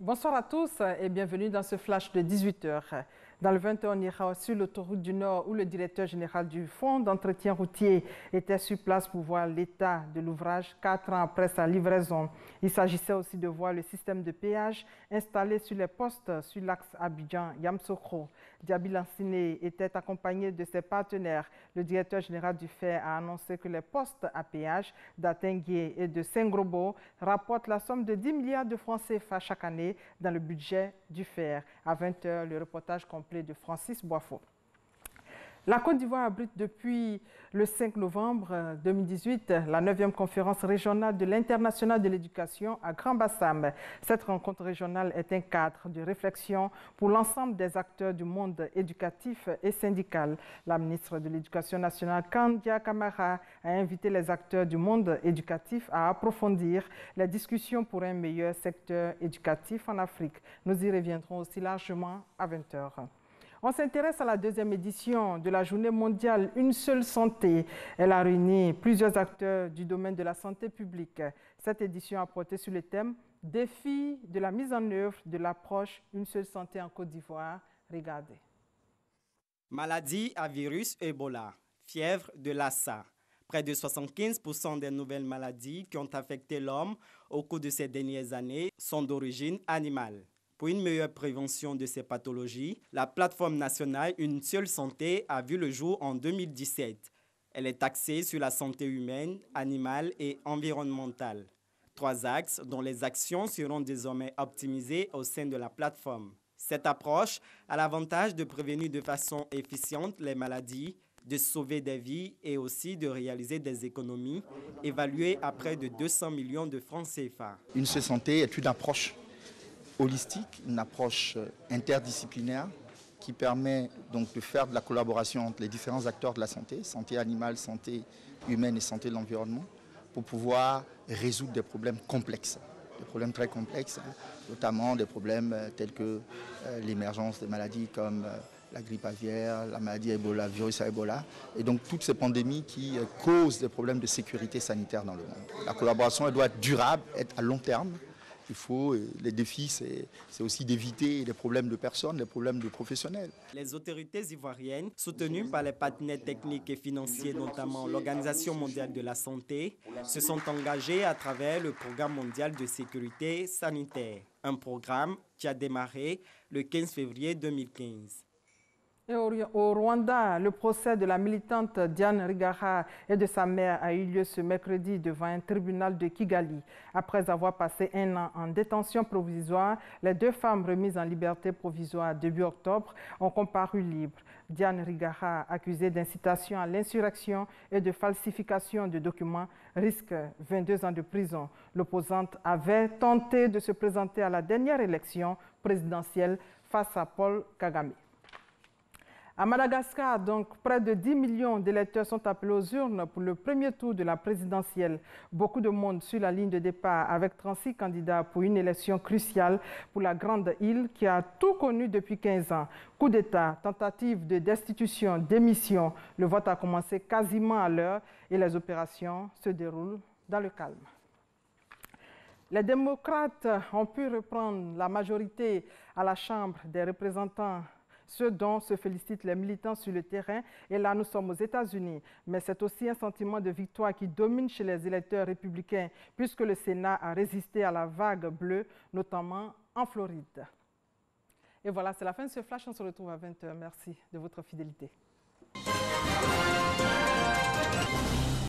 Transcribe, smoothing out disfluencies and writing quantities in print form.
Bonsoir à tous et bienvenue dans ce flash de 18 heures. Dans le 20h, on ira sur l'autoroute du Nord où le directeur général du Fonds d'entretien routier était sur place pour voir l'état de l'ouvrage 4 ans après sa livraison. Il s'agissait aussi de voir le système de péage installé sur les postes sur l'axe Abidjan-Yamsokro. Diaby Lanciné était accompagné de ses partenaires. Le directeur général du FER a annoncé que les postes à péage d'Atenguié et de Saint-Grobo rapportent la somme de 10 milliards de francs CFA chaque année dans le budget du FER. À 20h, le reportage complet de Francis Boifo. La Côte d'Ivoire abrite depuis le 5 novembre 2018 la 9e conférence régionale de l'International de l'éducation à Grand Bassam. Cette rencontre régionale est un cadre de réflexion pour l'ensemble des acteurs du monde éducatif et syndical. La ministre de l'Éducation nationale, Kandia Kamara, a invité les acteurs du monde éducatif à approfondir les discussions pour un meilleur secteur éducatif en Afrique. Nous y reviendrons aussi largement à 20h. On s'intéresse à la deuxième édition de la journée mondiale Une seule santé. Elle a réuni plusieurs acteurs du domaine de la santé publique. Cette édition a porté sur le thème « Défi de la mise en œuvre de l'approche Une seule santé en Côte d'Ivoire ». Regardez. Maladie à virus Ebola, fièvre de Lassa. Près de 75% des nouvelles maladies qui ont affecté l'homme au cours de ces dernières années sont d'origine animale. Pour une meilleure prévention de ces pathologies, la plateforme nationale Une seule santé a vu le jour en 2017. Elle est axée sur la santé humaine, animale et environnementale. 3 axes dont les actions seront désormais optimisées au sein de la plateforme. Cette approche a l'avantage de prévenir de façon efficiente les maladies, de sauver des vies et aussi de réaliser des économies évaluées à près de 200 millions de francs CFA. Une seule santé est une approche holistique, une approche interdisciplinaire qui permet donc de faire de la collaboration entre les différents acteurs de la santé, santé animale, santé humaine et santé de l'environnement, pour pouvoir résoudre des problèmes complexes, des problèmes très complexes, notamment des problèmes tels que l'émergence de maladies comme la grippe aviaire, la maladie Ebola, le virus à Ebola, et donc toutes ces pandémies qui causent des problèmes de sécurité sanitaire dans le monde. La collaboration elle doit être durable, être à long terme. Les défis, c'est aussi d'éviter les problèmes de personnes, les problèmes de professionnels. Les autorités ivoiriennes, soutenues par les partenaires techniques et financiers, notamment l'Organisation mondiale de la santé, se sont engagées à travers le Programme mondial de sécurité sanitaire, un programme qui a démarré le 15 février 2015. Et au Rwanda, le procès de la militante Diane Rwigara et de sa mère a eu lieu ce mercredi devant un tribunal de Kigali. Après avoir passé 1 an en détention provisoire, les 2 femmes remises en liberté provisoire début octobre ont comparu libres. Diane Rwigara, accusée d'incitation à l'insurrection et de falsification de documents, risque 22 ans de prison. L'opposante avait tenté de se présenter à la dernière élection présidentielle face à Paul Kagame. À Madagascar, donc, près de 10 millions d'électeurs sont appelés aux urnes pour le premier tour de la présidentielle. Beaucoup de monde sur la ligne de départ avec 36 candidats pour une élection cruciale pour la grande île qui a tout connu depuis 15 ans. Coup d'État, tentative de destitution, démission. Le vote a commencé quasiment à l'heure et les opérations se déroulent dans le calme. Les démocrates ont pu reprendre la majorité à la Chambre des représentants, ce dont se félicitent les militants sur le terrain. Et là, nous sommes aux États-Unis. Mais c'est aussi un sentiment de victoire qui domine chez les électeurs républicains, puisque le Sénat a résisté à la vague bleue, notamment en Floride. Et voilà, c'est la fin de ce flash. On se retrouve à 20h. Merci de votre fidélité.